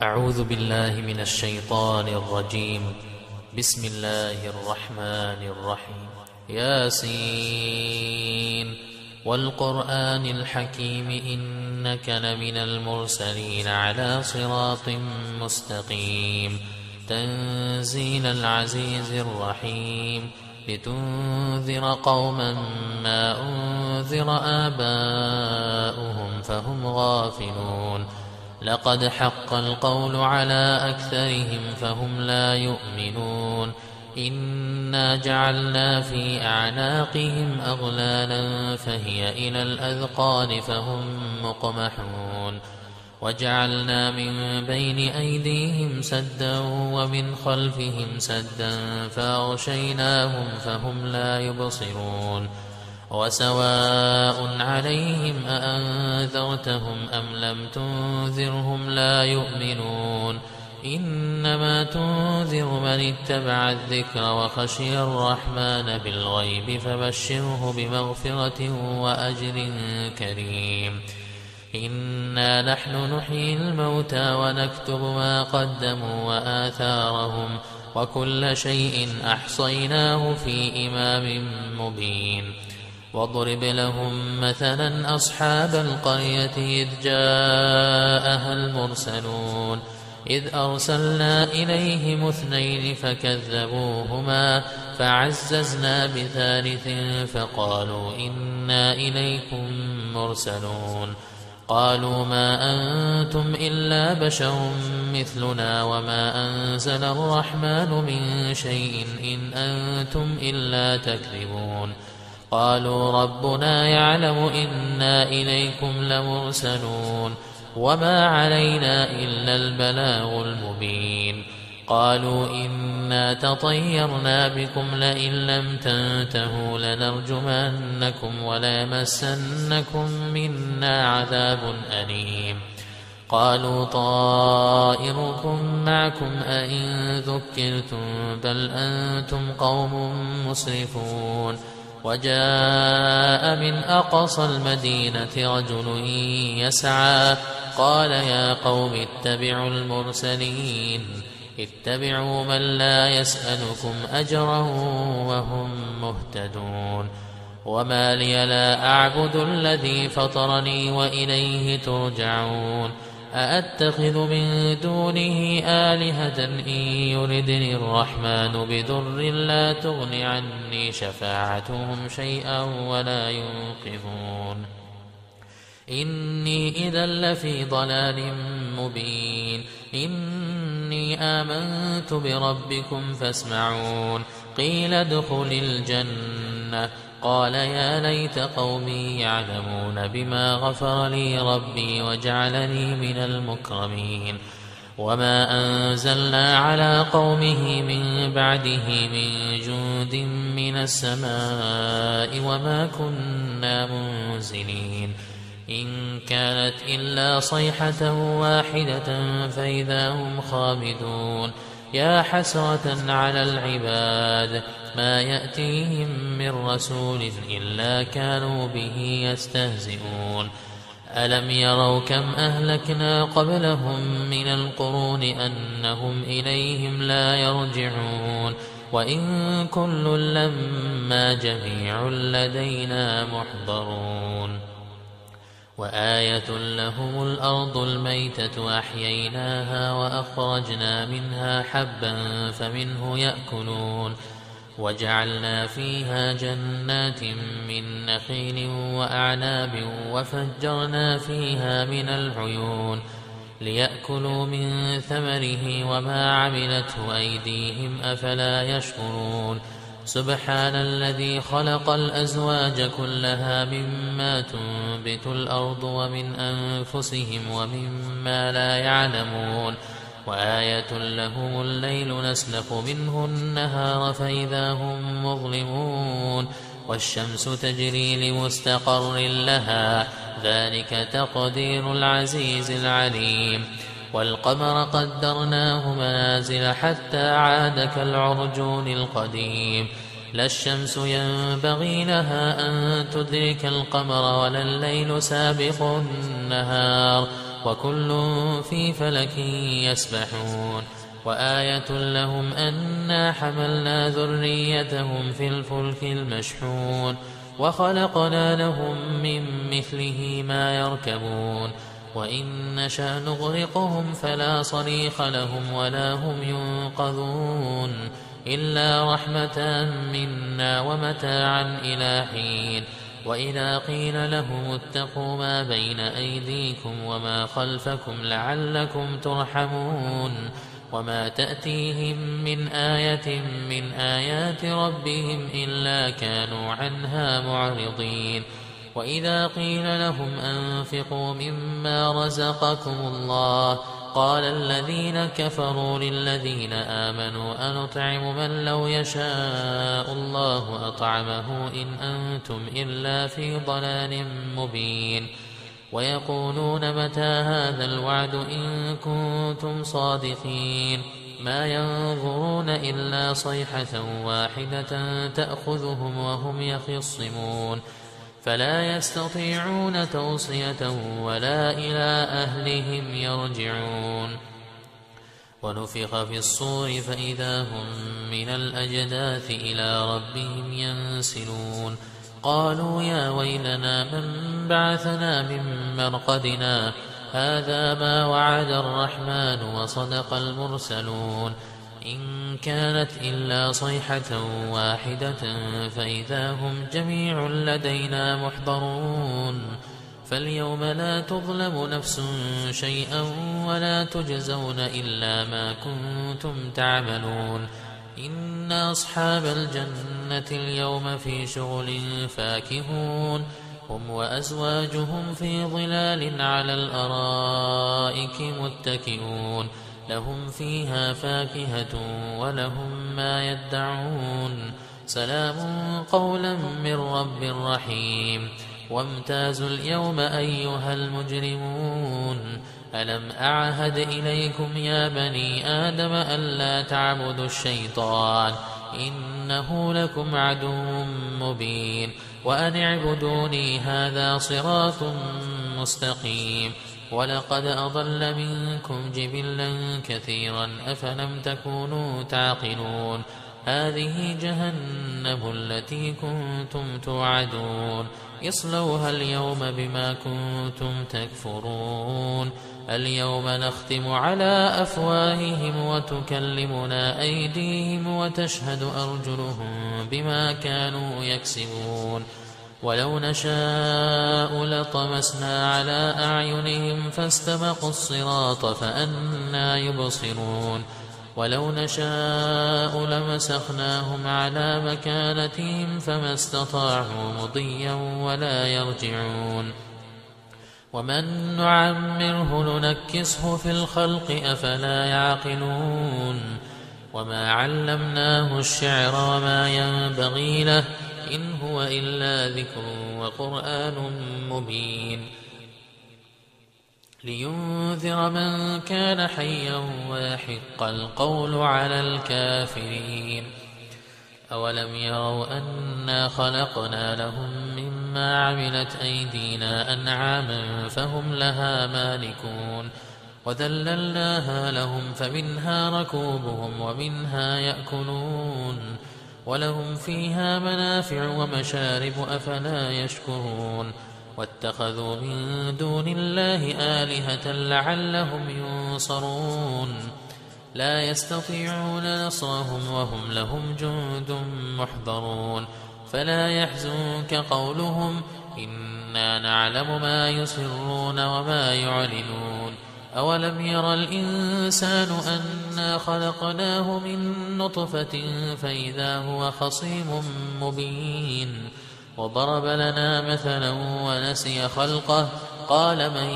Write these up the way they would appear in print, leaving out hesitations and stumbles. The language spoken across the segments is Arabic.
أعوذ بالله من الشيطان الرجيم. بسم الله الرحمن الرحيم. ياسين والقرآن الحكيم إنك لمن المرسلين على صراط مستقيم تنزيل العزيز الرحيم لتنذر قوما ما أنذر آباؤهم فهم غافلون لقد حق القول على أكثرهم فهم لا يؤمنون إنا جعلنا في أعناقهم أغلالا فهي إلى الأذقان فهم مقمحون وجعلنا من بين أيديهم سدا ومن خلفهم سدا فأغشيناهم فهم لا يبصرون وسواء عليهم أأنذرتهم أم لم تنذرهم لا يؤمنون إنما تنذر من اتبع الذكر وخشي الرحمن بالغيب فبشره بمغفرة وأجر كريم إنا نحن نحيي الموتى ونكتب ما قدموا وآثارهم وكل شيء أحصيناه في إمام مبين واضرب لهم مثلا أصحاب القرية إذ جاءها المرسلون إذ أرسلنا إليهم اثنين فكذبوهما فعززنا بثالث فقالوا إنا إليكم مرسلون قالوا ما أنتم إلا بشر مثلنا وما أنزل الرحمن من شيء إن أنتم إلا تكذبون قالوا ربنا يعلم إنا إليكم لمرسلون وما علينا إلا البلاغ المبين قالوا إنا تطيرنا بكم لئن لم تنتهوا لنرجمنكم وليمسنكم منا عذاب أليم قالوا طائركم معكم أئن ذكرتم بل أنتم قوم مسرفون وجاء من أقصى المدينة رجل يسعى قال يا قوم اتبعوا المرسلين اتبعوا من لا يسألكم أجرا وهم مهتدون وما لي لا أعبد الذي فطرني وإليه ترجعون أأتخذ من دونه آلهة إن يردني الرحمن بضر لا تغن عني شفاعتهم شيئا ولا ينقذون إني إذا لفي ضلال مبين إني آمنت بربكم فاسمعون قيل ادخل الجنة قال يا ليت قومي يعلمون بما غفر لي ربي وجعلني من المكرمين وما أنزلنا على قومه من بعده من جند من السماء وما كنا منزلين إن كانت إلا صيحة واحدة فإذا هم خامدون يا حسرة على العباد ما يأتيهم من رسول إلا كانوا به يستهزئون ألم يروا كم أهلكنا قبلهم من القرون أنهم إليهم لا يرجعون وإن كل لما جميع لدينا محضرون وآية لهم الأرض الميتة أحييناها وأخرجنا منها حبا فمنه يأكلون وجعلنا فيها جنات من نخيل وأعناب وفجرنا فيها من العيون ليأكلوا من ثمره وما عملته أيديهم أفلا يشكرون سبحان الذي خلق الأزواج كلها مما تنبت الأرض ومن أنفسهم ومما لا يعلمون وآية لهم الليل نسلخ منه النهار فإذا هم مظلمون والشمس تجري لمستقر لها ذلك تقدير العزيز العليم والقمر قدرناه منازل حتى عاد كالعرجون القديم لا الشمس ينبغي لها أن تدرك القمر ولا الليل سابق النهار وكل في فلك يسبحون وآية لهم أنا حملنا ذريتهم في الفلك المشحون وخلقنا لهم من مثله ما يركبون وإن نشأ نغرقهم فلا صريخ لهم ولا هم ينقذون إلا رحمة منا ومتاعا إلى حين وإذا قيل لهم اتقوا ما بين أيديكم وما خلفكم لعلكم ترحمون وما تأتيهم من آية من آيات ربهم إلا كانوا عنها معرضين وإذا قيل لهم أنفقوا مما رزقكم الله قال الذين كفروا للذين آمنوا أنطعم من لو يشاء الله أطعمه إن أنتم إلا في ضلال مبين ويقولون متى هذا الوعد إن كنتم صادقين ما ينظرون إلا صيحة واحدة تأخذهم وهم يخصمون فلا يستطيعون توصية ولا إلى أهلهم يرجعون ونفخ في الصور فإذا هم من الأجداث إلى ربهم ينسلون قالوا يا ويلنا من بعثنا من مرقدنا هذا ما وعد الرحمن وصدق المرسلون إن كانت إلا صيحة واحدة فإذا هم جميع لدينا محضرون فاليوم لا تظلم نفس شيئا ولا تجزون إلا ما كنتم تعملون إن أصحاب الجنة اليوم في شغل فاكهون هم وأزواجهم في ظلال على الأرائك متكئون لهم فيها فاكهة ولهم ما يدعون سلام قولا من رب رحيم وامتازوا اليوم أيها المجرمون ألم أعهد إليكم يا بني آدم ألا تعبدوا الشيطان إنه لكم عدو مبين وأن اعبدوني هذا صراط مستقيم ولقد أضل منكم جبلا كثيرا أفلم تكونوا تعقلون هذه جهنم التي كنتم توعدون اصلوها اليوم بما كنتم تكفرون اليوم نختم على أفواههم وتكلمنا أيديهم وتشهد أرجلهم بما كانوا يكسبون ولو نشاء لطمسنا على أعينهم فاستبقوا الصراط فأنى يبصرون ولو نشاء لمسخناهم على مكانتهم فما استطاعوا مضيا ولا يرجعون ومن نعمره ننكسه في الخلق أفلا يعقلون وما علمناه الشعر وما ينبغي له إن هو إلا ذكر وقرآن مبين لينذر من كان حيا ويحق القول على الكافرين أولم يروا أنا خلقنا لهم مما عملت أيدينا أنعاما فهم لها مالكون وذللناها لهم فمنها ركوبهم ومنها يأكلون ولهم فيها منافع ومشارب أفلا يشكرون واتخذوا من دون الله آلهة لعلهم ينصرون لا يستطيعون نصرهم وهم لهم جند محضرون فلا يحزنك قولهم إنا نعلم ما يسرون وما يعلنون أولم ير الإنسان أنا خلقناه من نطفة فإذا هو خصيم مبين وضرب لنا مثلا ونسي خلقه قال من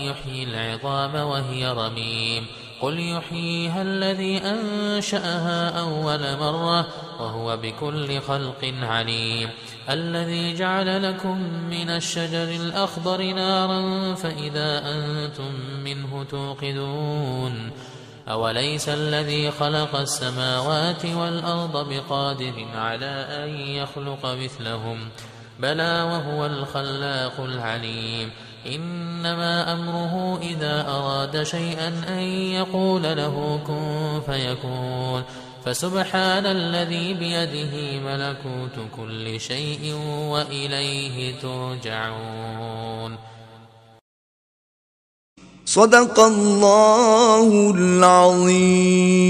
يحيي العظام وهي رميم قل يحييها الذي أنشأها أول مرة وهو بكل خلق عليم الذي جعل لكم من الشجر الأخضر نارا فإذا أنتم منه توقدون أوليس الذي خلق السماوات والأرض بقادر على أن يخلق مثلهم بلى وهو الخلاق العليم إنما أمره إذا أراد شيئا أن يقول له كن فيكون فسبحان الذي بيده ملكوت كل شيء وإليه ترجعون. صدق الله العظيم.